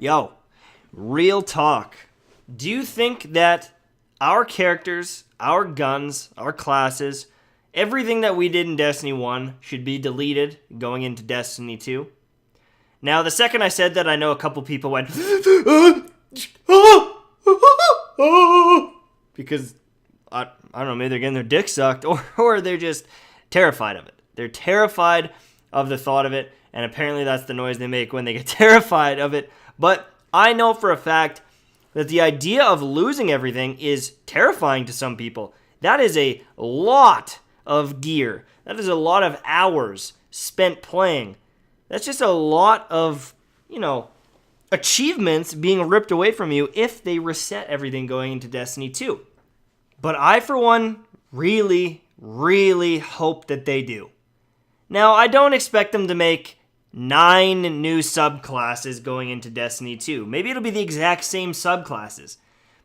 Yo, real talk. Do you think that our characters, our guns, our classes, everything that we did in Destiny 1 should be deleted going into Destiny 2? Now, the second I said that, I know a couple people went, because, I don't know, maybe they're getting their dick sucked, or they're just terrified of it. They're terrified of the thought of it, and apparently that's the noise they make when they get terrified of it. But I know for a fact that the idea of losing everything is terrifying to some people. That is a lot of gear. That is a lot of hours spent playing. That's just a lot of, achievements being ripped away from you if they reset everything going into Destiny 2. But I, for one, really, really hope that they do. Now, I don't expect them to make 9 new subclasses going into Destiny 2. Maybe it'll be the exact same subclasses.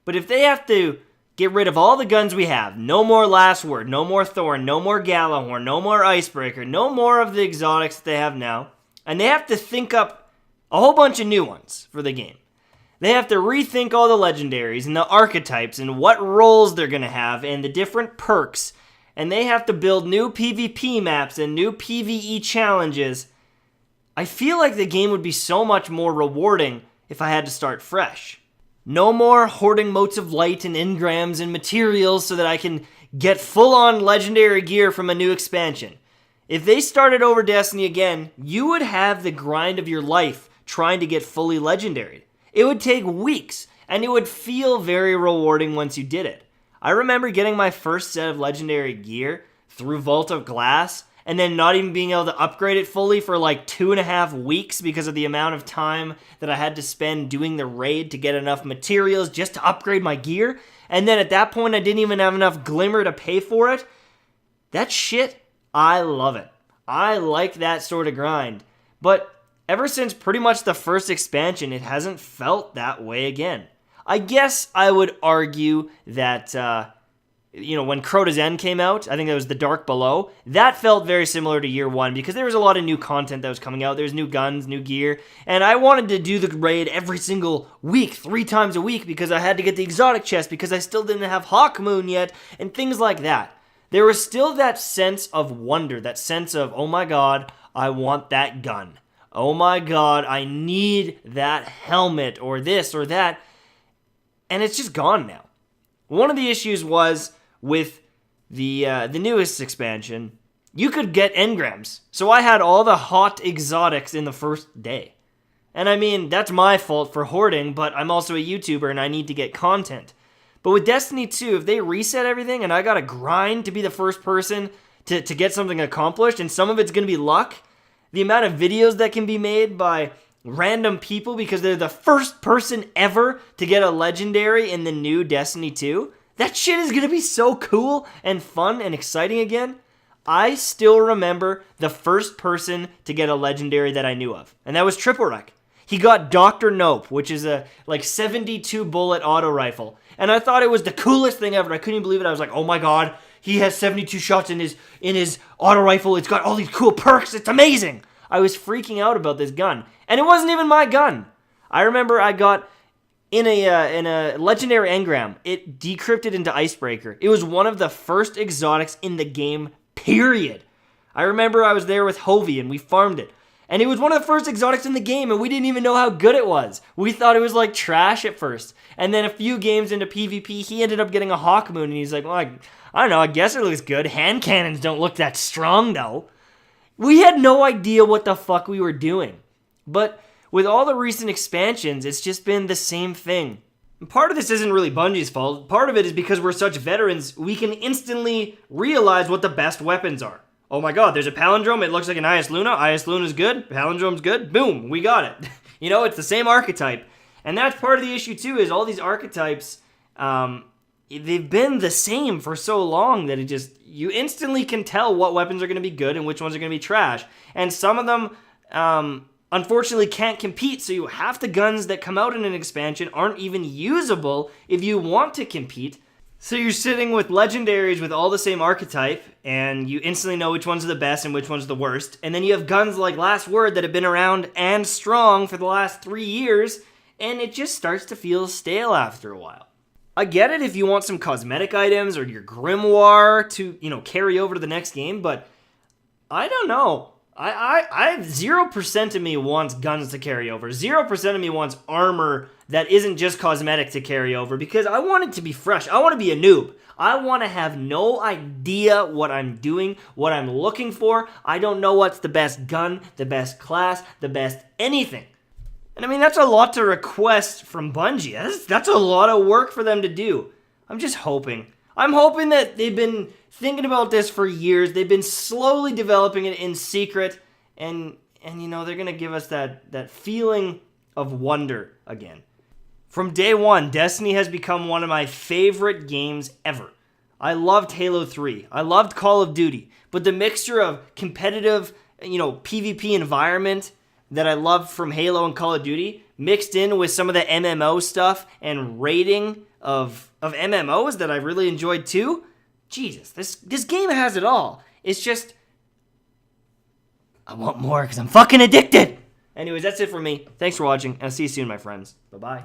But if they have to get rid of all the guns we have, no more Last Word, no more Thorn, no more Gallahorn, no more Icebreaker, no more of the exotics that they have now, and they have to think up a whole bunch of new ones for the game. They have to rethink all the legendaries and the archetypes and what roles they're going to have and the different perks, and they have to build new PvP maps and new PvE challenges. I feel like the game would be so much more rewarding if I had to start fresh. No more hoarding motes of light and engrams and materials so that I can get full-on legendary gear from a new expansion. If they started over Destiny again, you would have the grind of your life trying to get fully legendary. It would take weeks, and it would feel very rewarding once you did it. I remember getting my first set of legendary gear through Vault of Glass, and then not even being able to upgrade it fully for like 2.5 weeks because of the amount of time that I had to spend doing the raid to get enough materials just to upgrade my gear. And then at that point, I didn't even have enough Glimmer to pay for it. That shit, I love it. I like that sort of grind. But ever since pretty much the first expansion, it hasn't felt that way again. I guess I would argue that, when Crota's End came out, I think that was The Dark Below, that felt very similar to Year 1 because there was a lot of new content that was coming out. There's new guns, new gear, and I wanted to do the raid every single week, 3 times a week, because I had to get the exotic chest because I still didn't have Hawkmoon yet, and things like that. There was still that sense of wonder, that sense of, oh my god, I want that gun. Oh my god, I need that helmet, or this or that. And it's just gone now. One of the issues was with the newest expansion, you could get engrams. So I had all the hot exotics in the first day. And I mean, that's my fault for hoarding, but I'm also a YouTuber and I need to get content. But with Destiny 2, if they reset everything and I gotta grind to be the first person to get something accomplished, and some of it's gonna be luck, the amount of videos that can be made by random people because they're the first person ever to get a legendary in the new Destiny 2, that shit is gonna be so cool and fun and exciting again. I still remember the first person to get a legendary that I knew of, and that was Triple Wreck. He got Dr. Nope, which is a 72 bullet auto rifle, and I thought it was the coolest thing ever. I couldn't even believe it. I was like, oh my god, he has 72 shots in his auto rifle. It's got all these cool perks. It's amazing. I was freaking out about this gun, and it wasn't even my gun. I remember I got in a legendary engram. It decrypted into Icebreaker. It was one of the first exotics in the game, period. I remember I was there with Hovey, and we farmed it. And it was one of the first exotics in the game, and we didn't even know how good it was. We thought it was like trash at first. And then a few games into PvP, he ended up getting a Hawkmoon, and he's like, well, I don't know, I guess it looks good. Hand cannons don't look that strong, though. We had no idea what the fuck we were doing. But with all the recent expansions, it's just been the same thing. And part of this isn't really Bungie's fault. Part of it is because we're such veterans, we can instantly realize what the best weapons are. Oh my god, there's a palindrome, it looks like an IS Luna. IS Luna's good, palindrome's good, boom, we got it. It's the same archetype. And that's part of the issue too, is all these archetypes, they've been the same for so long that you instantly can tell what weapons are going to be good and which ones are going to be trash. And some of them, unfortunately can't compete, so half the guns that come out in an expansion aren't even usable if you want to compete. So you're sitting with legendaries with all the same archetype, and you instantly know which ones are the best and which ones are the worst. And then you have guns like Last Word that have been around and strong for the last 3 years, and it just starts to feel stale after a while. I get it if you want some cosmetic items or your grimoire to, carry over to the next game, but I don't know. I 0% of me wants guns to carry over. 0% of me wants armor that isn't just cosmetic to carry over because I want it to be fresh. I want to be a noob. I want to have no idea what I'm doing, what I'm looking for. I don't know what's the best gun, the best class, the best anything. And I mean, that's a lot to request from Bungie. That's a lot of work for them to do. I'm just hoping. I'm hoping that they've been thinking about this for years. They've been slowly developing it in secret. And they're going to give us that feeling of wonder again. From day one, Destiny has become one of my favorite games ever. I loved Halo 3. I loved Call of Duty. But the mixture of competitive, PvP environment that I loved from Halo and Call of Duty mixed in with some of the MMO stuff and rating of MMOs that I really enjoyed too. Jesus, this game has it all. It's just, I want more because I'm fucking addicted. Anyways, that's it for me. Thanks for watching, and I'll see you soon, my friends. Bye-bye.